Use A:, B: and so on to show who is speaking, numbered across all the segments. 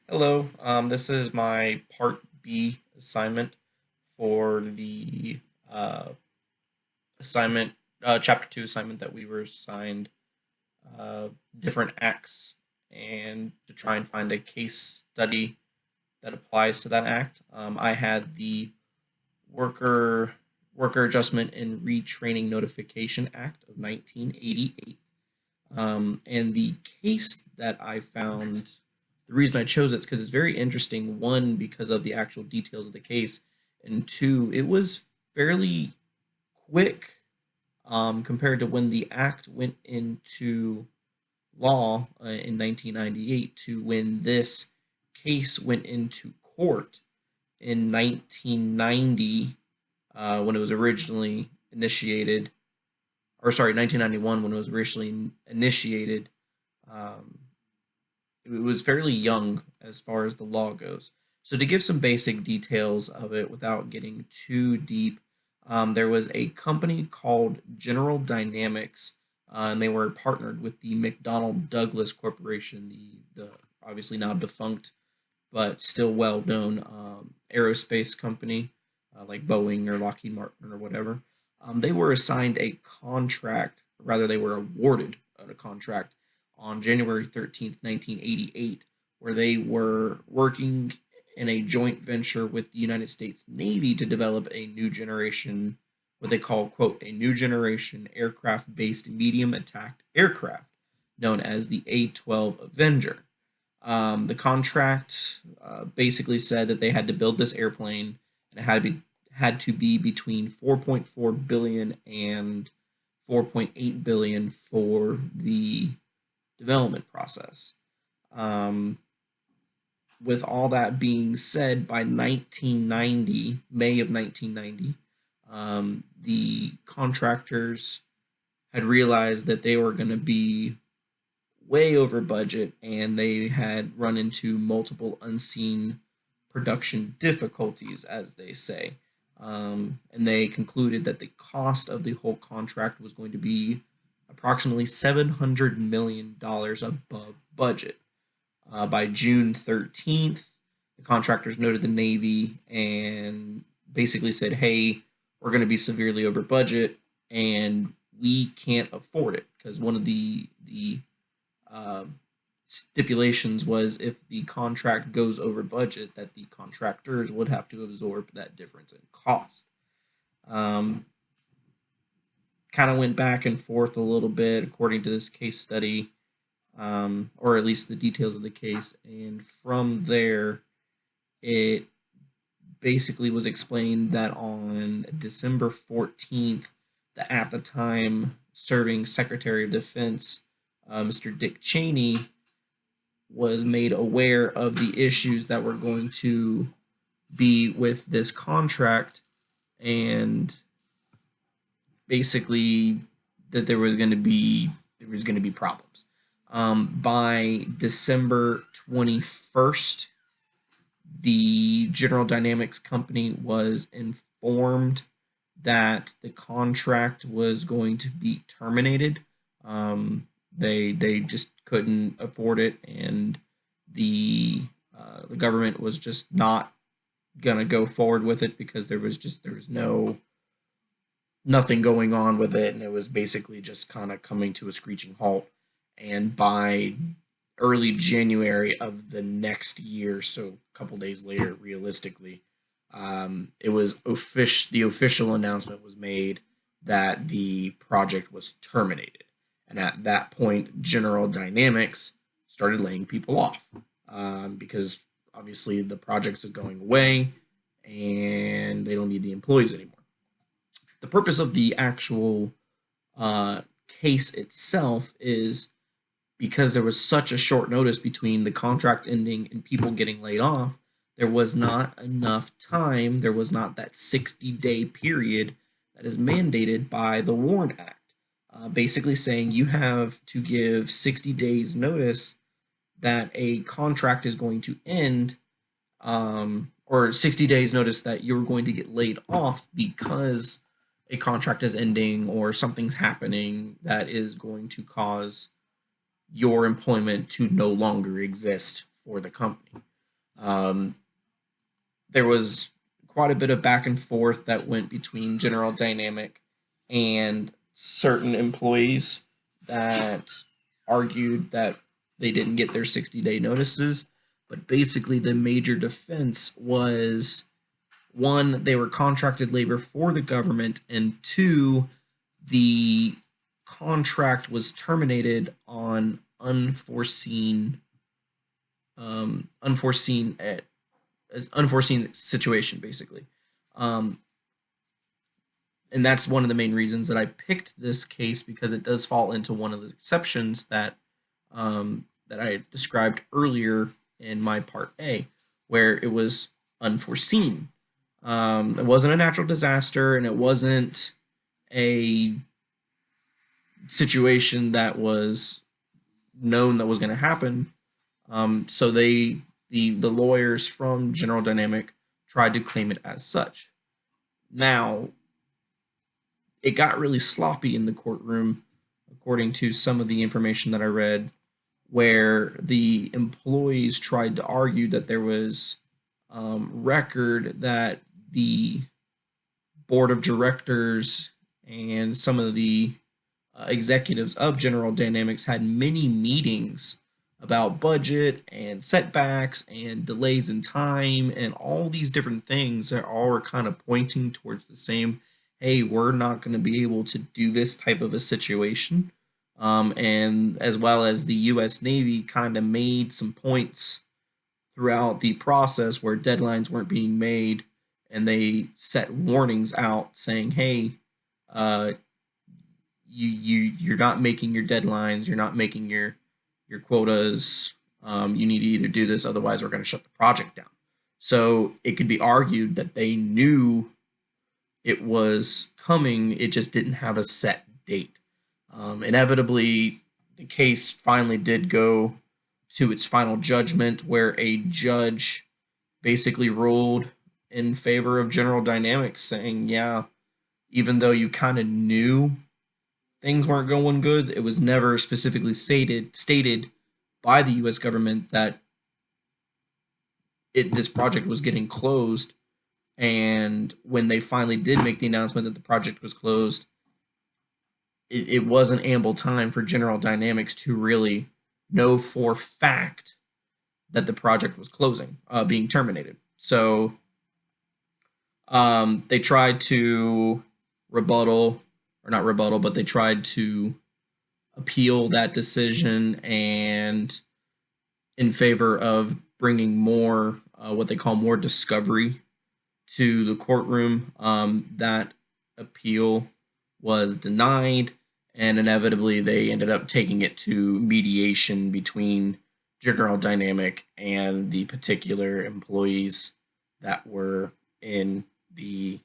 A: Hello, this is my Part B assignment for the uh, assignment, Chapter 2 assignment that we were assigned uh, different acts and to try and find a case study that applies to that act. I had the Worker Worker Adjustment and Retraining Notification Act of 1988. And the case that I found, the reason I chose it is because it's very interesting. One, because of the actual details of the case, and two, it was fairly quick compared to when the act went into law in 1998 to when this case went into court in 1990 when it was originally initiated, or sorry, 1991 when it was originally initiated. Um, it was fairly young as far as the law goes. So, to give some basic details of it without getting too deep, there was a company called General Dynamics, and they were partnered with the McDonnell Douglas Corporation, the obviously now defunct but still well known aerospace company like Boeing or Lockheed Martin or whatever. They were assigned a contract, rather, they were awarded a contract on January 13th, 1988, where they were working in a joint venture with the United States Navy to develop a new generation, what they call, quote, a new generation aircraft based medium attack aircraft known as the A 12 Avenger. The contract basically said that they had to build this airplane, and it had to be between 4.4 billion and 4.8 billion for the development process. Um, with all that being said, by 1990, May of 1990, the contractors had realized that they were going to be way over budget and they had run into multiple unseen production difficulties, as they say. And they concluded that the cost of the whole contract was going to be approximately $700 million above budget. By June 13th, the contractors noted the Navy and basically said, hey, we're going to be severely over budget and we can't afford it because one of the uh, stipulations was if the contract goes over budget, that the contractors would have to absorb that difference in cost. Um, kind of went back and forth a little bit according to this case study, or at least the details of the case. And from there, it basically was explained that on December 14th, the at the time serving Secretary of Defense, Mr. Dick Cheney, was made aware of the issues that were going to be with this contract and basically that there was going to be problems. By December 21st, the General Dynamics company was informed that the contract was going to be terminated. They just couldn't afford it, and the government was just not gonna go forward with it because there was nothing going on with it, and it was basically just kind of coming to a screeching halt. And by early January of the next year, so a couple days later, realistically, it was the official announcement was made that the project was terminated. And at that point, General Dynamics started laying people off because obviously the project is going away and they don't need the employees anymore. The purpose of the actual case itself is because there was such a short notice between the contract ending and people getting laid off, there was not enough time, there was not that 60-day period that is mandated by the WARN Act. Basically saying you have to give 60 days notice that a contract is going to end, or 60 days notice that you're going to get laid off because a contract is ending or something's happening that is going to cause your employment to no longer exist for the company. Um, there was quite a bit of back and forth that went between General Dynamic and certain employees that argued that they didn't get their 60-day notices. But basically, the major defense was one, they were contracted labor for the government, and two, the contract was terminated on unforeseen unforeseen situation, basically. Um, and that's one of the main reasons that I picked this case, because it does fall into one of the exceptions that I described earlier in my part A, where it was unforeseen. It wasn't a natural disaster, and it wasn't a situation that was known that was going to happen. So the lawyers from General Dynamic tried to claim it as such. Now, it got really sloppy in the courtroom, according to some of the information that I read, where the employees tried to argue that there was record that the board of directors and some of the executives of General Dynamics had many meetings about budget and setbacks and delays in time and all these different things that all are kind of pointing towards the same, hey, we're not going to be able to do this type of a situation. And as well as the U.S. Navy kind of made some points throughout the process where deadlines weren't being made, and they set warnings out saying, hey, uh, you're not making your deadlines, you're not making your quotas. You need to either do this, otherwise we're going to shut the project down. So it could be argued that they knew it was coming, it just didn't have a set date. Inevitably, the case finally did go to its final judgment, where a judge basically ruled in favor of General Dynamics, saying, yeah, even though you kind of knew things weren't going good, it was never specifically stated by the U.S. government that this project was getting closed. And when they finally did make the announcement that the project was closed, it wasn't ample time for General Dynamics to really know for fact that the project was being terminated. So they tried to rebuttal, or not rebuttal, but they tried to appeal that decision, and in favor of bringing more, what they call more discovery to the courtroom. That appeal was denied, and inevitably they ended up taking it to mediation between General Dynamic and the particular employees that were in the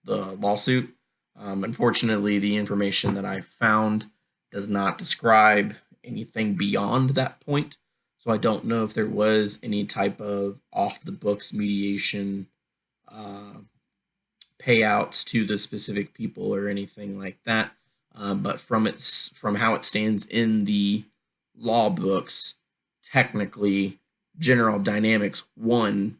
A: lawsuit. Unfortunately, the information that I found does not describe anything beyond that point. So I don't know if there was any type of off the books mediation uh, payouts to the specific people or anything like that. But from how it stands in the law books, technically General Dynamics won,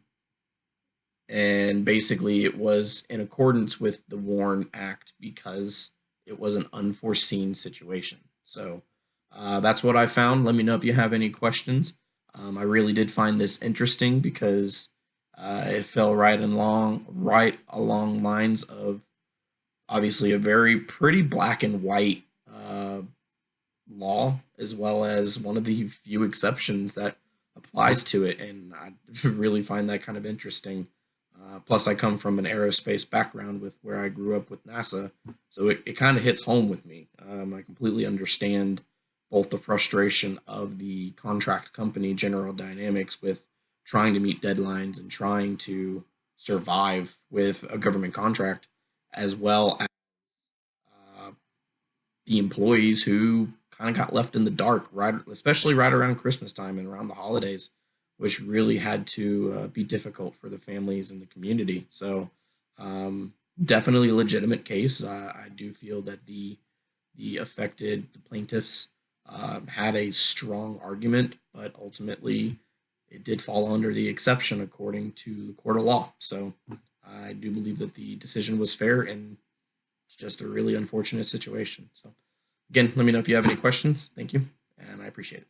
A: and basically it was in accordance with the Warren Act because it was an unforeseen situation. So that's what I found. Let me know if you have any questions. I really did find this interesting because it fell right along lines of obviously a very pretty black and white law, as well as one of the few exceptions that applies to it, and I really find that kind of interesting. Plus, I come from an aerospace background with where I grew up with NASA, so it kind of hits home with me. I completely understand both the frustration of the contract company General Dynamics with trying to meet deadlines and trying to survive with a government contract, as well as uh, the employees who kind of got left in the dark, right, especially right around Christmas time and around the holidays, which really had to be difficult for the families and the community. So, definitely a legitimate case. I do feel that the plaintiffs had a strong argument, but ultimately it did fall under the exception according to the court of law. So I do believe that the decision was fair, and it's just a really unfortunate situation. So again, let me know if you have any questions. Thank you, and I appreciate it.